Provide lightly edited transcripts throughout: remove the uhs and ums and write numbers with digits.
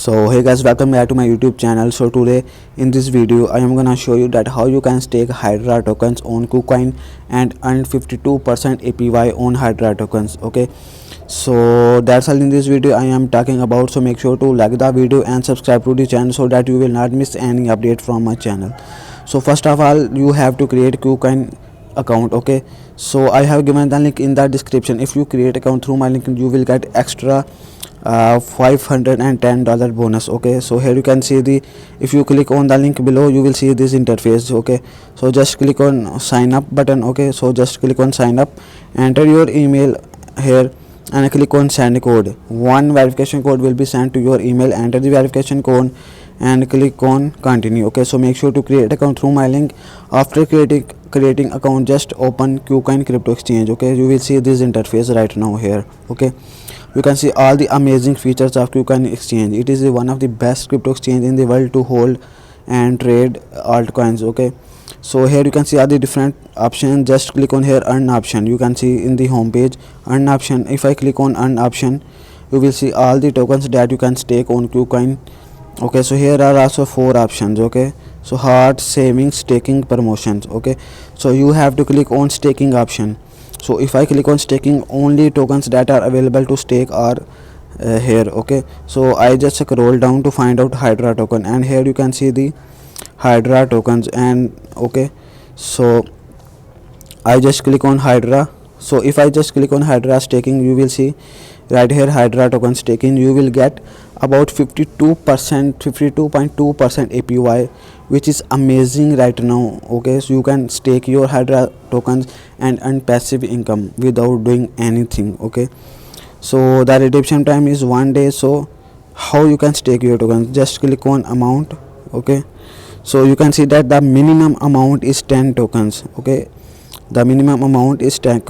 So hey guys, welcome back to my YouTube channel. So today in this video I am gonna show you that how you can stake HYDRA tokens on Kucoin and earn 52% APY on HYDRA tokens. Okay, so that's all in this video I am talking about. So make sure to like the video and subscribe to the channel so that you will not miss any update from my channel. So first of all, you have to create Kucoin account. Okay, so I have given the link in the description. If you create account through my link, you will get extra $510 bonus. Okay, so here you can see the, if you click on the link below, you will see this interface. Okay, so just click on sign up button. Okay, so just click on sign up, enter your email here and click on send code. One verification code will be sent to your email. Enter the verification code and click on continue. Okay, so make sure to create account through my link. After creating account, just open Kucoin crypto exchange. Okay, you will see this interface right now here. Okay, you can see all the amazing features of Kucoin exchange. It is one of the best crypto exchange in the world to hold and trade altcoins. Okay, so here you can see all the different options. Just click on here earn option. You can see in the home page earn option. If I click on earn option, you will see all the tokens that you can stake on Kucoin. Okay, so here are also 4 options. Okay, so hard, savings, staking, promotions. Okay, so you have to click on staking option. So if I click on staking, only tokens that are available to stake are here. Okay, so I just scroll down to find out HYDRA token, and here you can see the HYDRA tokens. And okay, so I just click on HYDRA. So if I just click on HYDRA staking, you will see right here HYDRA token staking. You will get about 52.2% APY, which is amazing right now. Okay, so you can stake your HYDRA tokens and earn passive income without doing anything. Okay, so the redemption time is 1 day. So how you can stake your tokens? Just click on amount. Okay, so you can see that the minimum amount is 10 tokens. Okay, the minimum amount is 10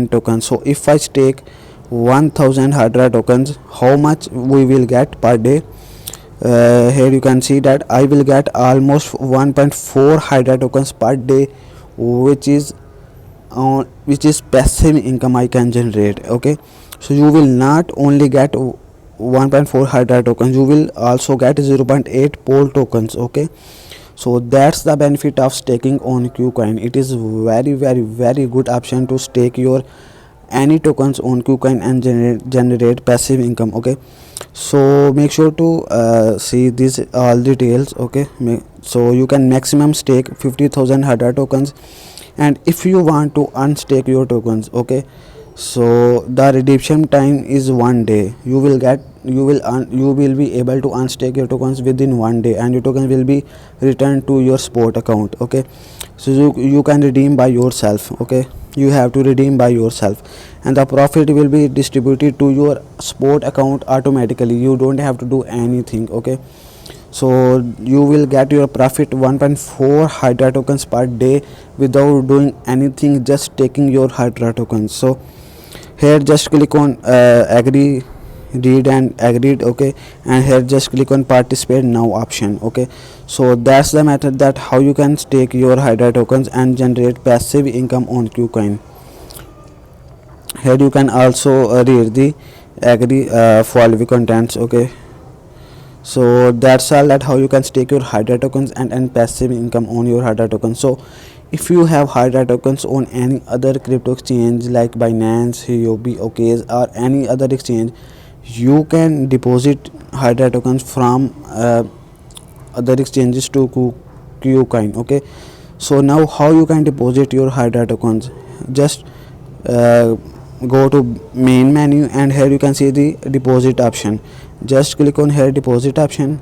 tokens. So if I stake 1000 HYDRA tokens, how much we will get per day? Here you can see that I will get almost 1.4 HYDRA tokens per day, which is passive income I can generate. Okay, so you will not only get 1.4 HYDRA tokens, you will also get 0.8 pole tokens. Okay, so that's the benefit of staking on Kucoin. It is very good option to stake your any tokens on Kucoin and generate passive income. Okay, so make sure to see these all details. Okay, so you can maximum stake 50,000 HYDRA tokens, and if you want to unstake your tokens, okay, so the redemption time is 1 day. You will be able to unstake your tokens within 1 day, and your token will be returned to your spot account. Okay, so you can redeem by yourself. Okay, you have to redeem by yourself, and the profit will be distributed to your spot account automatically. You don't have to do anything. Okay, so you will get your profit 1.4 HYDRA tokens per day without doing anything, just taking your HYDRA tokens. So here just click on agree, read and agreed. Okay, and here just click on participate now option. Okay, so that's the method that how you can stake your HYDRA tokens and generate passive income on Kucoin. Here you can also read the agree following contents. Okay, so that's all that how you can stake your HYDRA tokens and earn passive income on your HYDRA tokens. So if you have HYDRA tokens on any other crypto exchange like Binance, Huobi, okay, or any other exchange, you can deposit HYDRA tokens from other exchanges to Kucoin. Okay, so now how you can deposit your HYDRA tokens? Just go to main menu, and here you can see the deposit option. Just click on here deposit option,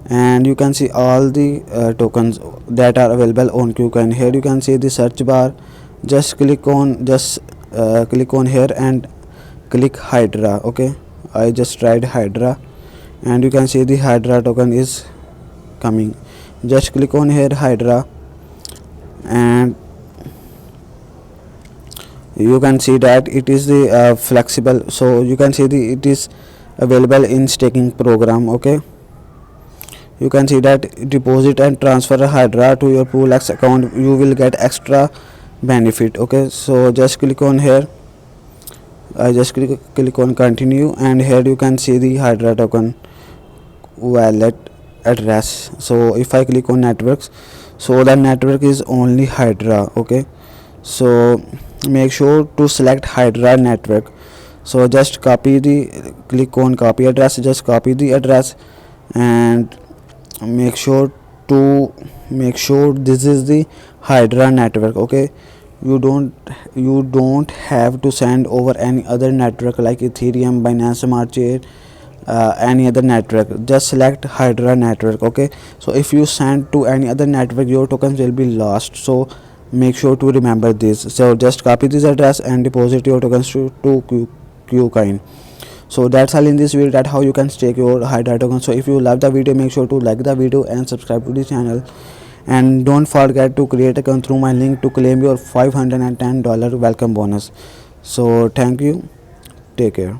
and you can see all the tokens that are available on Kucoin. Here you can see the search bar. Just click on here and click HYDRA. Okay, I just tried HYDRA, and you can see the HYDRA token is coming. Just click on here HYDRA, and you can see that it is the flexible. So you can see it is available in staking program. Okay, you can see that deposit and transfer HYDRA to your PoolX account, you will get extra benefit. Okay, so just click on here I just click on continue, and here you can see the HYDRA token wallet address. So if I click on networks, so the network is only HYDRA. Okay, so make sure to select HYDRA network. So just copy the, click on copy address, just copy the address, and make sure to make sure this is the HYDRA network. Okay, you don't have to send over any other network like Ethereum, Binance Smart Chain, any other network. Just select HYDRA network. Okay, so if you send to any other network, your tokens will be lost. So make sure to remember this. So just copy this address and deposit your tokens to Kucoin. So that's all in this video, that how you can stake your HYDRA token. So if you love the video, make sure to like the video and subscribe to the channel, and don't forget to create a account through my link to claim your $510 welcome bonus. So thank you, take care.